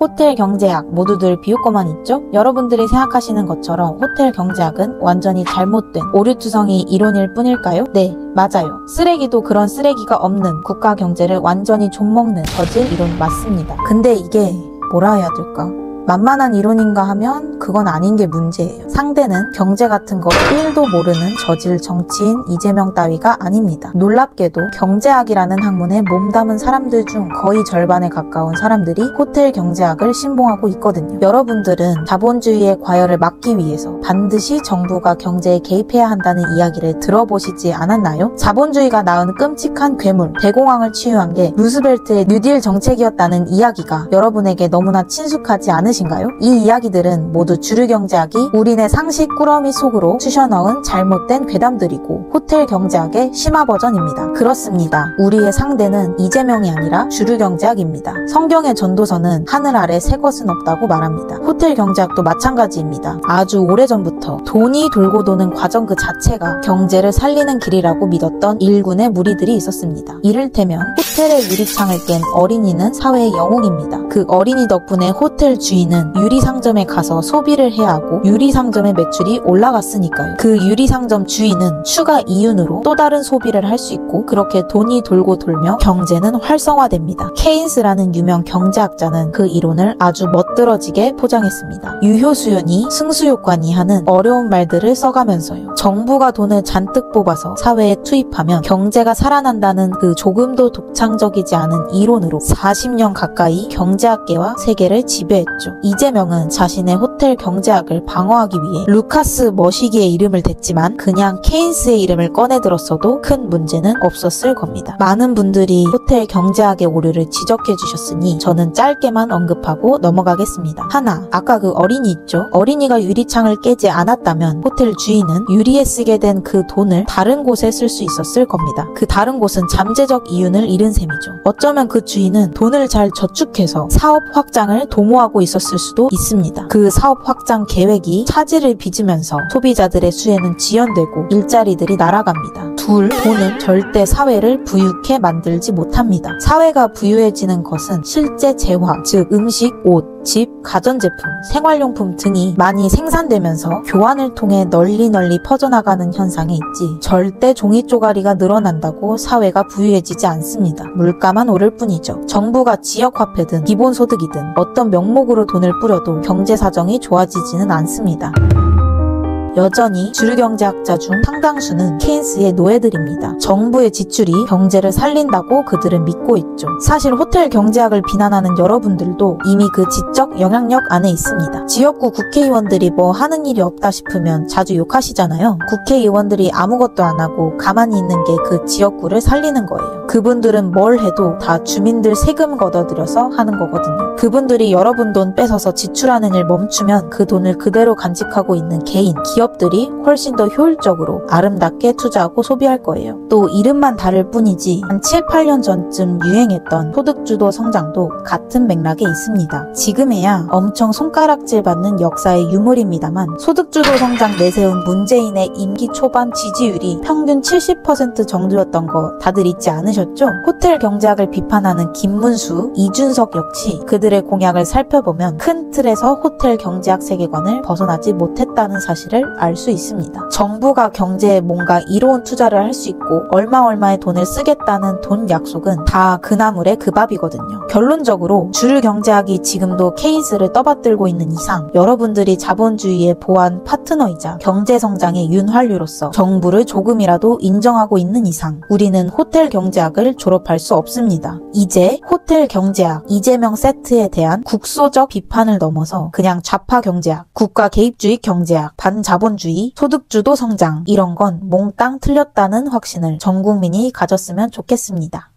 호텔 경제학 모두들 비웃고만 있죠? 여러분들이 생각하시는 것처럼 호텔 경제학은 완전히 잘못된 오류투성이 이론일 뿐일까요? 네, 맞아요. 쓰레기도 그런 쓰레기가 없는 국가 경제를 완전히 좀먹는 저질 이론 맞습니다. 근데 이게 뭐라 해야 될까? 만만한 이론인가 하면 그건 아닌 게 문제예요. 상대는 경제 같은 거 1도 모르는 저질 정치인 이재명 따위가 아닙니다. 놀랍게도 경제학이라는 학문에 몸담은 사람들 중 거의 절반에 가까운 사람들이 호텔 경제학을 신봉하고 있거든요. 여러분들은 자본주의의 과열을 막기 위해서 반드시 정부가 경제에 개입해야 한다는 이야기를 들어보시지 않았나요? 자본주의가 낳은 끔찍한 괴물, 대공황을 치유한 게 루스벨트의 뉴딜 정책이었다는 이야기가 여러분에게 너무나 친숙하지 않으신가요? 이 이야기들은 모두 주류 경제학이 우리네 상식 꾸러미 속으로 쑤셔넣은 잘못된 괴담들이고 호텔 경제학의 심화 버전입니다. 그렇습니다. 우리의 상대는 이재명이 아니라 주류 경제학입니다. 성경의 전도서는 하늘 아래 새 것은 없다고 말합니다. 호텔 경제학도 마찬가지입니다. 아주 오래전부터 돈이 돌고 도는 과정 그 자체가 경제를 살리는 길이라고 믿었던 일군의 무리들이 있었습니다. 이를테면 호텔의 유리창을 깬 어린이는 사회의 영웅입니다. 그 어린이 덕분에 호텔 주인은 유리상점에 가서 소비를 해야 하고 유리상점의 매출이 올라갔으니까요. 그 유리상점 주인은 추가 이윤으로 또 다른 소비를 할 수 있고 그렇게 돈이 돌고 돌며 경제는 활성화됩니다. 케인스라는 유명 경제학자는 그 이론을 아주 멋들어지게 포장했습니다. 유효수연이 승수효과니 하는 어려운 말들을 써가면서요. 정부가 돈을 잔뜩 뽑아서 사회에 투입하면 경제가 살아난다는 그 조금도 독창적이지 않은 이론으로 40년 가까이 경제학계와 세계를 지배했죠. 이재명은 자신의 호텔 경제학을 방어하기 위해 루카스 머시기의 이름을 댔지만 그냥 케인스의 이름을 꺼내들었어도 큰 문제는 없었을 겁니다. 많은 분들이 호텔 경제학의 오류를 지적해 주셨으니 저는 짧게만 언급하고 넘어가겠습니다. 하나, 아까 그 어린이 있죠? 어린이가 유리창을 깨지 않았다면 호텔 주인은 유리에 쓰게 된 그 돈을 다른 곳에 쓸 수 있었을 겁니다. 그 다른 곳은 잠재적 이윤을 잃은 셈이죠. 어쩌면 그 주인은 돈을 잘 저축해서 사업 확장을 도모하고 있었을 수도 있습니다. 그 사업 확장 계획이 차질을 빚으면서 소비자들의 수혜는 지연되고 일자리들이 날아갑니다. 둘, 돈은 절대 사회를 부유케 만들지 못합니다. 사회가 부유해지는 것은 실제 재화, 즉 음식, 옷, 집, 가전제품, 생활용품 등이 많이 생산되면서 교환을 통해 널리 퍼져나가는 현상에 있지 절대 종이 쪼가리가 늘어난다고 사회가 부유해지지 않습니다. 물가만 오를 뿐이죠. 정부가 지역화폐든 기본소득이든 어떤 명목으로 돈을 뿌려도 경제사정이 좋아지지는 않습니다. 여전히 주류 경제학자 중 상당수는 케인스의 노예들입니다. 정부의 지출이 경제를 살린다고 그들은 믿고 있죠. 사실 호텔 경제학을 비난하는 여러분들도 이미 그 지적 영향력 안에 있습니다. 지역구 국회의원들이 뭐 하는 일이 없다 싶으면 자주 욕하시잖아요. 국회의원들이 아무것도 안 하고 가만히 있는 게 그 지역구를 살리는 거예요. 그분들은 뭘 해도 다 주민들 세금 걷어들여서 하는 거거든요. 그분들이 여러분 돈 뺏어서 지출하는 일 멈추면 그 돈을 그대로 간직하고 있는 개인, 기업들이 훨씬 더 효율적으로 아름답게 투자하고 소비할 거예요. 또 이름만 다를 뿐이지 한 7, 8년 전쯤 유행했던 소득주도 성장도 같은 맥락에 있습니다. 지금에야 엄청 손가락질 받는 역사의 유물입니다만 소득주도 성장 내세운 문재인의 임기 초반 지지율이 평균 70% 정도였던 거 다들 잊지 않으셨죠? 호텔 경제학을 비판하는 김문수, 이준석 역시 그들의 공약을 살펴보면 큰 틀에서 호텔 경제학 세계관을 벗어나지 못했다는 사실을 알 수 있습니다. 정부가 경제에 뭔가 이로운 투자를 할 수 있고 얼마의 돈을 쓰겠다는 돈 약속은 다 그 나물의 그 밥이거든요. 결론적으로 주류 경제학이 지금도 케인스를 떠받들고 있는 이상 여러분들이 자본주의의 보완 파트너이자 경제성장의 윤활유로서 정부를 조금이라도 인정하고 있는 이상 우리는 호텔 경제학을 졸업할 수 없습니다. 이제 호텔 경제학, 이재명 세트에 대한 국소적 비판을 넘어서 그냥 좌파 경제학, 국가 개입주의 경제학, 반자본주의, 소득주도 성장 이런 건 몽땅 틀렸다는 확신을 전 국민이 가졌으면 좋겠습니다.